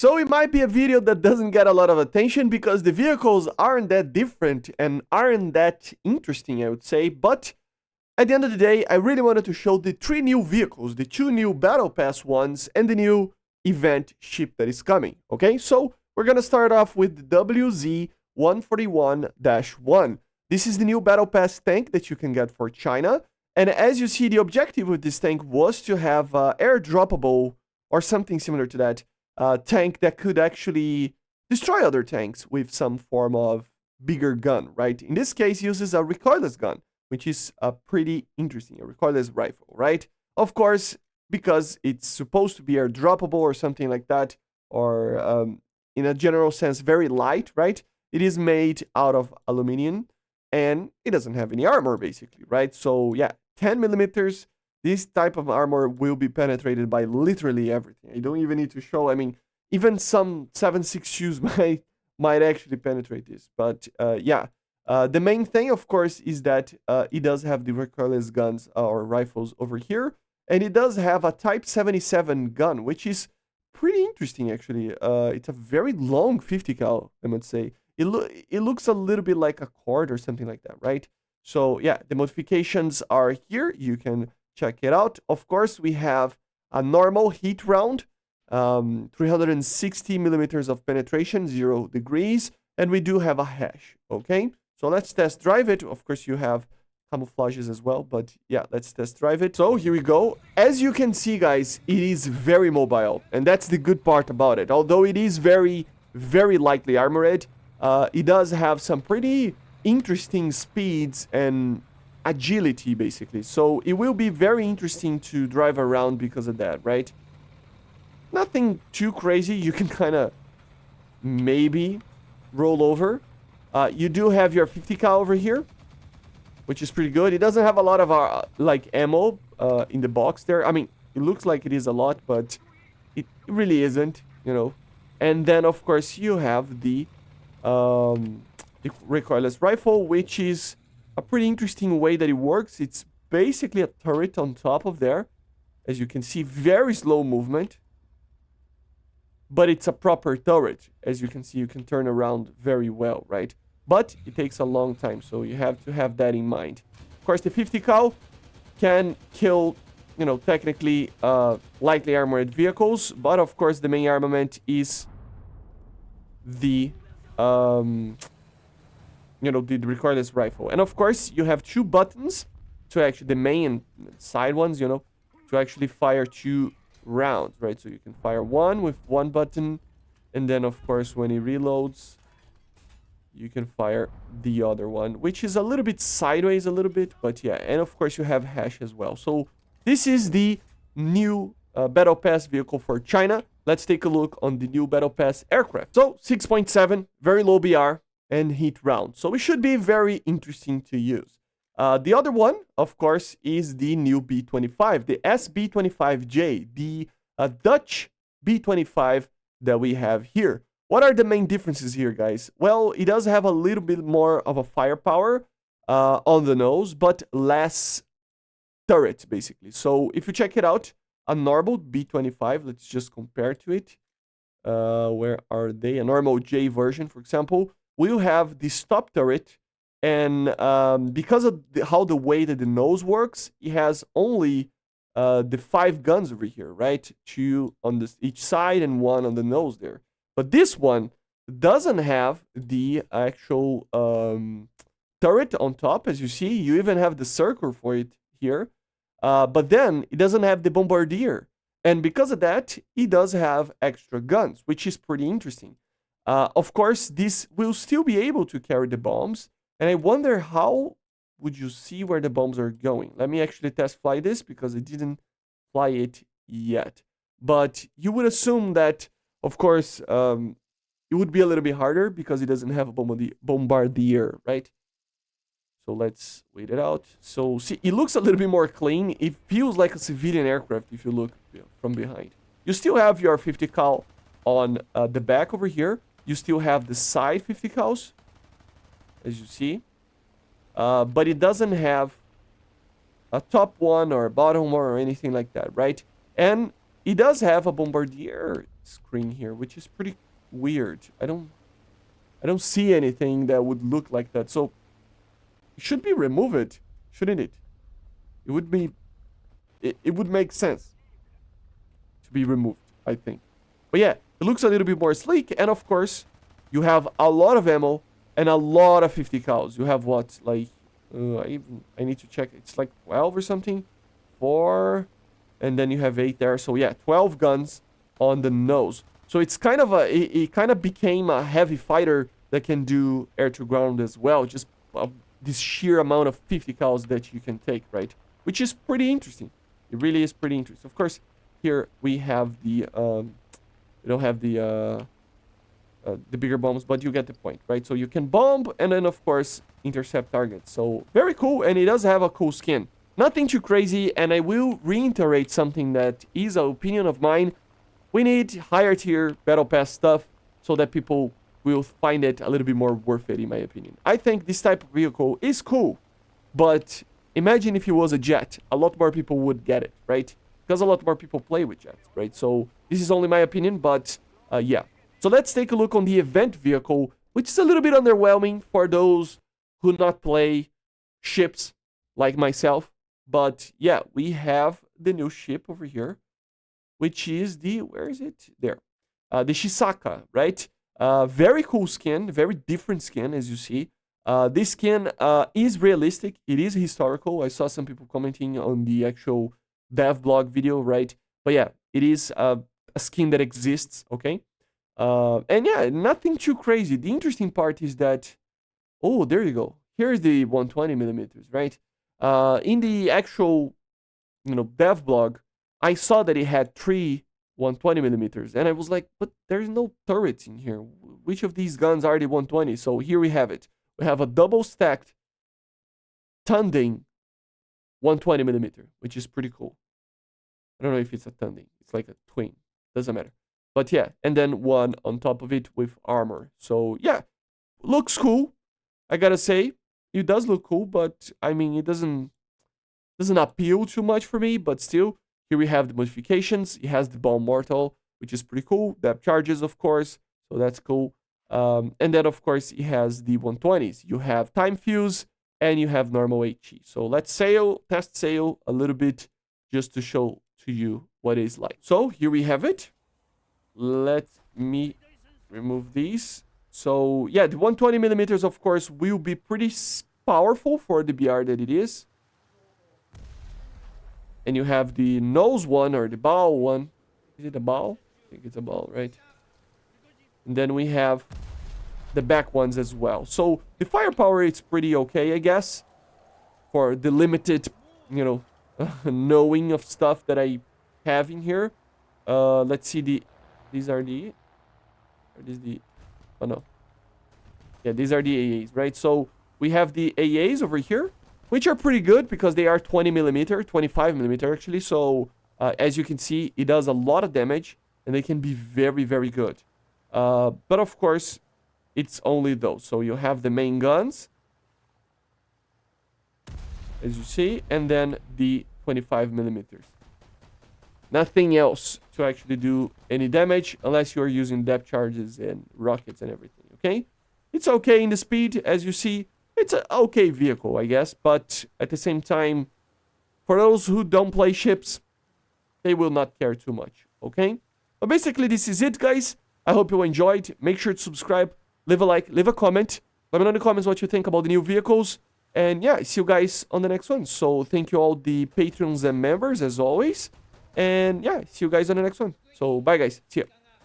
So it might be a video that doesn't get a lot of attention because the vehicles aren't that different and aren't that interesting, I would say. But at the end of the day, I really wanted to show the 3 new vehicles, the 2 new Battle Pass ones, and the new event ship that is coming, okay? So we're gonna start off with the WZ-141-1. This is the new Battle Pass tank that you can get for China. And as you see, the objective with this tank was to have airdroppable or something similar to that tank that could actually destroy other tanks with some form of bigger gun, right? In this case, uses a recoilless gun, which is pretty interesting, a recoilless rifle, right? Of course, because it's supposed to be airdroppable or something like that, or in a general sense, very light, right? It is made out of aluminum, and it doesn't have any armor, basically, right? So yeah, 10 millimeters, this type of armor will be penetrated by literally everything. I don't even need to show, I mean, even some 7.6 shoes might actually penetrate this. But yeah, the main thing, of course, is that it does have the recoilless guns or rifles over here. And it does have a Type 77 gun, which is pretty interesting, actually. It's a very long 50 cal, I must say. It looks a little bit like a cord or something like that, right? So yeah, the modifications are here. You can check it out. Of course, we have a normal heat round, 360 millimeters of penetration, 0 degrees, and we do have a hash, okay? So let's test drive it. Of course, you have camouflages as well, but yeah, let's test drive it. So here we go. As you can see, guys, it is very mobile, and that's the good part about it. Although it is very, very lightly armored, it does have some pretty interesting speeds and agility, basically. So it will be very interesting to drive around because of that, right? Nothing too crazy. You can kind of maybe roll over. You do have your 50 cal over here, which is pretty good. It doesn't have a lot of like ammo in the box there. I mean, it looks like it is a lot, but it really isn't, you know. And then, of course, you have the recoilless rifle, which is a pretty interesting way that it works. It's basically a turret on top of there. As you can see, very slow movement. But it's a proper turret. As you can see, you can turn around very well, right? But it takes a long time, so you have to have that in mind. Of course, the 50 cal can kill, you know, technically lightly armored vehicles. But of course, the main armament is the you know, the recoilless rifle. And of course, you have 2 buttons to actually, the main and side ones, you know, to actually fire 2 rounds, right? So you can fire one with 1 button, and then of course, when it reloads, you can fire the other one, which is a little bit sideways a little bit, but yeah. And of course, you have hash as well. So this is the new Battle Pass vehicle for China. Let's take a look on the new Battle Pass aircraft. So 6.7, very low BR and heat round. So it should be very interesting to use. The other one, of course, is the new B-25, the SB-25J, the Dutch B-25 that we have here. What are the main differences here, guys? Well, it does have a little bit more of a firepower on the nose, but less turret, basically. So if you check it out, a normal B-25, let's just compare to it. Where are they? A normal J version, for example, will have the stop turret. And because of how the way that the nose works, it has only the 5 guns over here, right? 2 on each side and 1 on the nose there. But this one doesn't have the actual turret on top, as you see. You even have the circle for it here. But then it doesn't have the bombardier. And because of that, it does have extra guns, which is pretty interesting. Of course, this will still be able to carry the bombs. And I wonder how would you see where the bombs are going. Let me actually test fly this because I didn't fly it yet. But you would assume that, of course, it would be a little bit harder because it doesn't have a bombardier, right? So let's wait it out. So see, it looks a little bit more clean. It feels like a civilian aircraft if you look from behind. You still have your 50 cal on the back over here. You still have the side 50 cals, as you see. But it doesn't have a top one or a bottom one or anything like that, right? And it does have a bombardier screen here, which is pretty weird. I don't see anything that would look like that. So it should be removed, shouldn't it? It would be it would make sense to be removed, I think. But yeah, it looks a little bit more sleek, and of course, you have a lot of ammo and a lot of 50 cals. You have what, like, I need to check. It's like 12 or something. 4, and then you have 8 there. So yeah, 12 guns on the nose. So it's kind of it kind of became a heavy fighter that can do air to ground as well. Just this sheer amount of 50 cals that you can take, right? Which is pretty interesting. It really is pretty interesting. Of course, here we have the we don't have the bigger bombs, but you get the point, right? So you can bomb and then of course intercept targets. So very cool, and it does have a cool skin. Nothing too crazy, and I will reiterate something that is an opinion of mine. We need higher tier battle pass stuff so that people will find it a little bit more worth it, in my opinion. I think this type of vehicle is cool, but imagine if it was a jet. A lot more people would get it, right? Because a lot more people play with jets, right? So this is only my opinion, but yeah. So let's take a look on the event vehicle, which is a little bit underwhelming for those who not play ships like myself. But yeah, we have the new ship over here, which is the, where is it? There. The Shisaka, right? Very cool skin, very different skin, as you see. This skin is realistic. It is historical. I saw some people commenting on the actual dev blog video, right? But yeah, it is a skin that exists, okay? And yeah, nothing too crazy. The interesting part is that, oh, there you go. Here's the 120 millimeters, right? In the actual, dev blog, I saw that it had 3 120 millimeters, and I was like, but there's no turrets in here. Which of these guns are the 120? So here we have it. We have a double stacked Tunding 120 millimeter, which is pretty cool. I don't know if it's a Tunding. It's like a twin. Doesn't matter. But yeah, and then one on top of it with armor. So yeah, looks cool. I gotta say, it does look cool, but I mean, it doesn't appeal too much for me. But still, here we have the modifications. It has the bomb mortal, which is pretty cool. Depth charges, of course, so that's cool. And then, of course, it has the 120s. You have time fuse and you have normal HE. So let's test sail a little bit just to show to you what it's like. So here we have it. Let me remove these. So yeah, the 120 millimeters, of course, will be pretty powerful for the BR that it is. And you have the nose one or the bow one. Is it a bow? I think it's a bow, right? And then we have the back ones as well. So the firepower is pretty okay, I guess, for the limited, knowing of stuff that I have in here. Let's see these are the, oh no. Yeah, these are the AAs, right? So we have the AAs over here, which are pretty good because they are 20 millimeter, 25 millimeter actually. So as you can see, it does a lot of damage and they can be very, very good. But of course, it's only those. So you have the main guns, as you see, and then the 25 millimeters. Nothing else to actually do any damage unless you're using depth charges and rockets and everything, okay? It's okay in the speed, as you see. It's an okay vehicle, I guess, but at the same time, for those who don't play ships, they will not care too much, okay? But basically, this is it, guys. I hope you enjoyed. Make sure to subscribe, leave a like, leave a comment. Let me know in the comments what you think about the new vehicles. And yeah, see you guys on the next one. So thank you all the patrons and members, as always. And yeah, see you guys on the next one. So bye, guys. See ya.